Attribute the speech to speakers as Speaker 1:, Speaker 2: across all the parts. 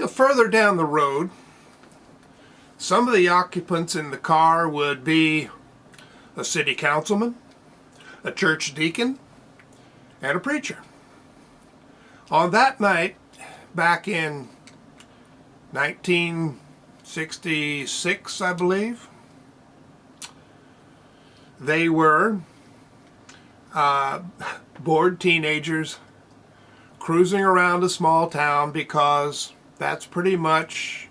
Speaker 1: Further down the road, some of the occupants in the car would be a city councilman, a church deacon, and a preacher. On that night, back in 1966, I believe, they were bored teenagers cruising around a small town because that's pretty much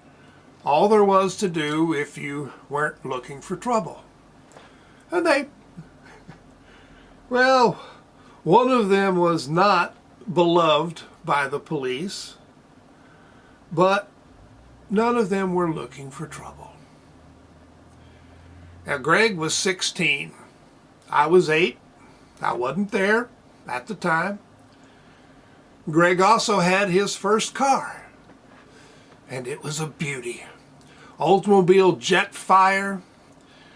Speaker 1: all there was to do if you weren't looking for trouble. And well, one of them was not beloved by the police, but none of them were looking for trouble. Now, Greg was 16. I was 8. I wasn't there at the time. Greg also had his first car, and it was a beauty. Oldsmobile Jetfire,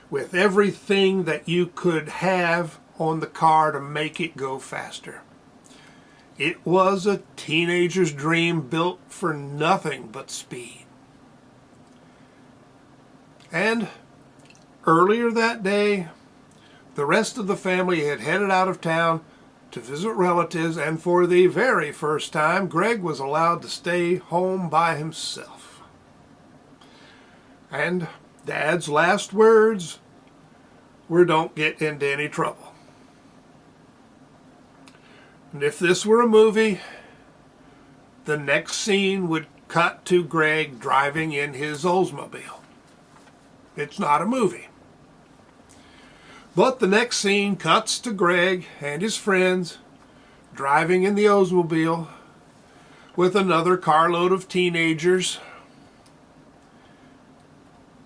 Speaker 1: with everything that you could have on the car to make it go faster. It was a teenager's dream built for nothing but speed. And earlier that day, the rest of the family had headed out of town to visit relatives, and for the very first time, Greg was allowed to stay home by himself. And Dad's last words were, "Don't get into any trouble." And if this were a movie, the next scene would cut to Greg driving in his Oldsmobile. It's not a movie. But the next scene cuts to Greg and his friends driving in the Oldsmobile with another carload of teenagers,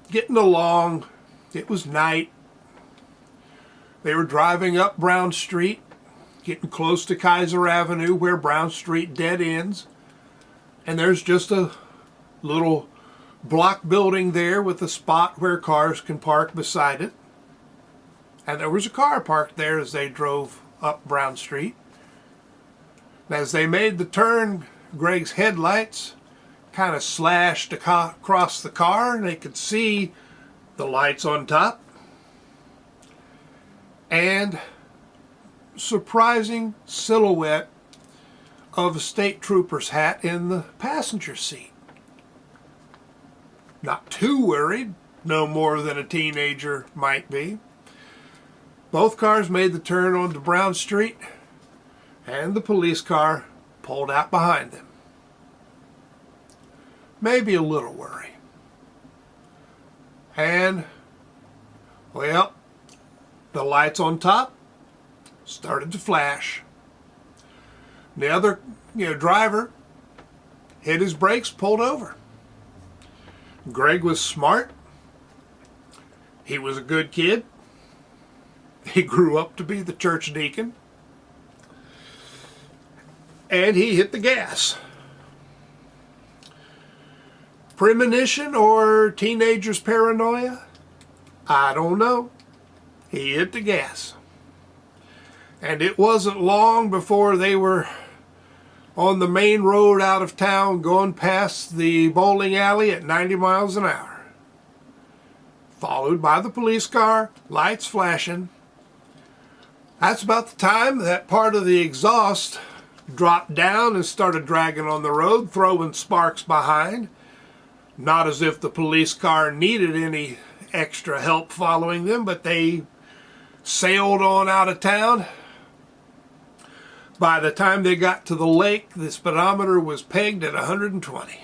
Speaker 1: getting along. It was night. They were driving up Brown Street, getting close to Kaiser Avenue where Brown Street dead ends. And there's just a little block building there with a spot where cars can park beside it. And there was a car parked there as they drove up Brown Street. As they made the turn, Greg's headlights kind of slashed across the car, and they could see the lights on top. And surprising silhouette of a state trooper's hat in the passenger seat. Not too worried, no more than a teenager might be. Both cars made the turn onto Brown Street, and the police car pulled out behind them. Maybe a little worry. And, well, the lights on top started to flash. The other, driver hit his brakes, pulled over. Greg was smart. He was a good kid. He grew up to be the church deacon. And he hit the gas. Premonition or teenager's paranoia? I don't know. He hit the gas. And it wasn't long before they were on the main road out of town going past the bowling alley at 90 miles an hour. Followed by the police car, lights flashing. That's about the time that part of the exhaust dropped down and started dragging on the road, throwing sparks behind. Not as if the police car needed any extra help following them, but they sailed on out of town. By the time they got to the lake, the speedometer was pegged at 120.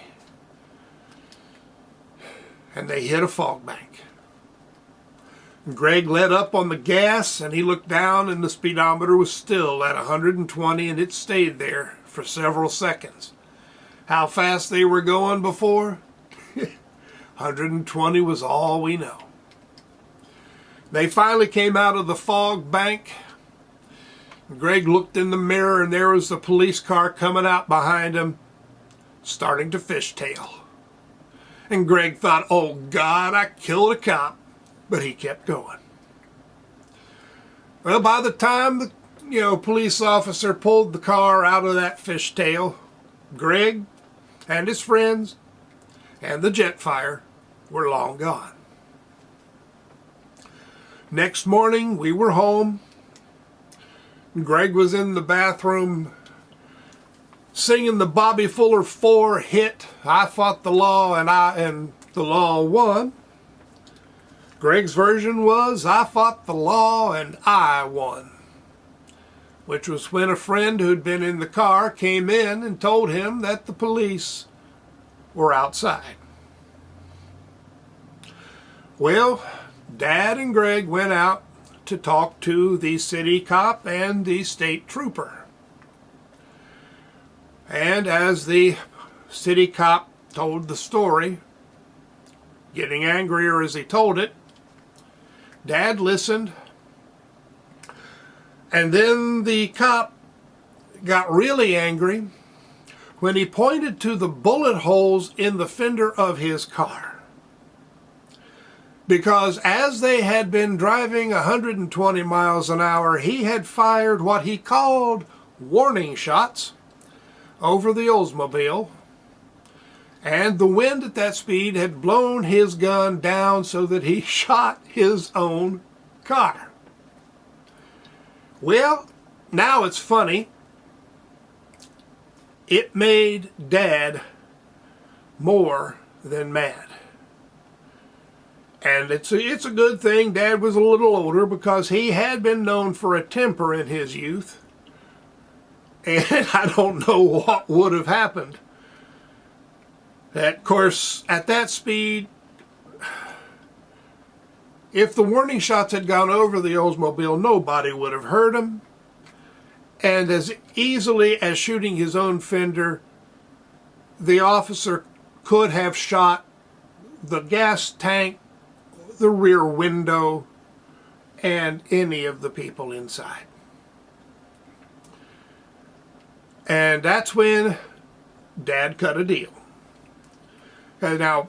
Speaker 1: And they hit a fog bank. Greg let up on the gas, and he looked down, and the speedometer was still at 120, and it stayed there for several seconds. How fast they were going before? 120 was all we know. They finally came out of the fog bank. Greg looked in the mirror, and there was the police car coming out behind him, starting to fishtail. And Greg thought, "Oh God, I killed a cop." But he kept going. Well, by the time the police officer pulled the car out of that fishtail, Greg and his friends and the Jetfire were long gone. Next morning, we were home. Greg was in the bathroom singing the Bobby Fuller 4 hit, I Fought the Law and the Law Won. Greg's version was, I fought the law and I won, which was when a friend who'd been in the car came in and told him that the police were outside. Well, Dad and Greg went out to talk to the city cop and the state trooper. And as the city cop told the story, getting angrier as he told it, Dad listened, and then the cop got really angry when he pointed to the bullet holes in the fender of his car. Because as they had been driving 120 miles an hour, he had fired what he called warning shots over the Oldsmobile, and the wind at that speed had blown his gun down so that he shot his own car. Well, now it's funny. It made Dad more than mad. And it's a good thing Dad was a little older, because he had been known for a temper in his youth. And I don't know what would have happened. Of course, at that speed, if the warning shots had gone over the Oldsmobile, nobody would have heard him. And as easily as shooting his own fender, the officer could have shot the gas tank, the rear window, and any of the people inside. And that's when Dad cut a deal. And now,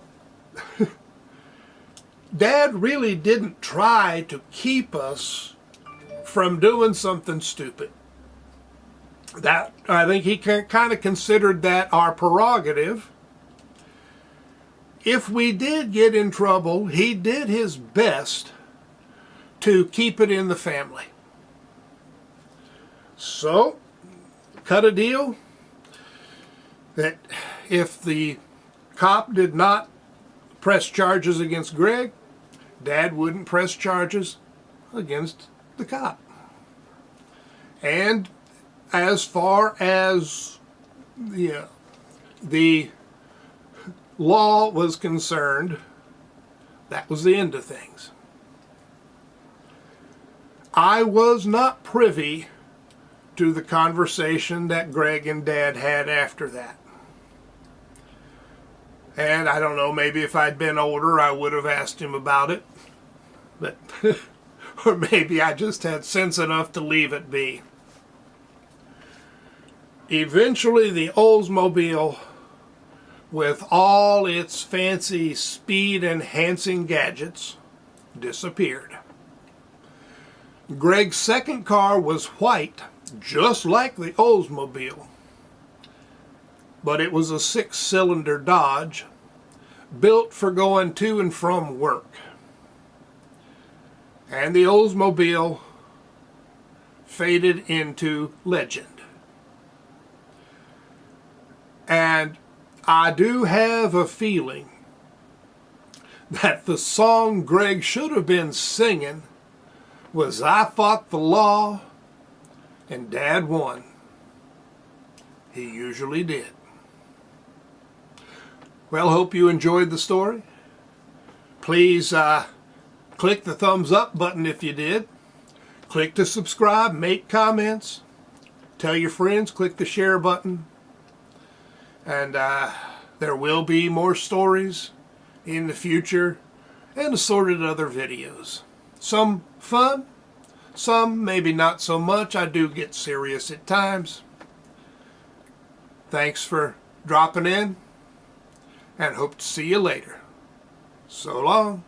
Speaker 1: Dad really didn't try to keep us from doing something stupid. That, I think he kind of considered that our prerogative. If we did get in trouble, he did his best to keep it in the family. So, cut a deal that if the cop did not press charges against Greg, Dad wouldn't press charges against the cop. And as far as the law was concerned, that was the end of things. I was not privy to the conversation that Greg and Dad had after that. And I don't know, maybe if I'd been older, I would have asked him about it. But, or maybe I just had sense enough to leave it be. Eventually, the Oldsmobile, with all its fancy speed-enhancing gadgets, disappeared. Greg's second car was white, just like the Oldsmobile, but it was a 6-cylinder Dodge, built for going to and from work. And the Oldsmobile faded into legend. And I do have a feeling that the song Greg should have been singing was I Fought the Law and Dad Won. He usually did. Well, hope you enjoyed the story. Please click the thumbs up button if you did. Click to subscribe, make comments, tell your friends, click the share button. And there will be more stories in the future and assorted other videos. Some fun, some maybe not so much. I do get serious at times. Thanks for dropping in, and hope to see you later. So long.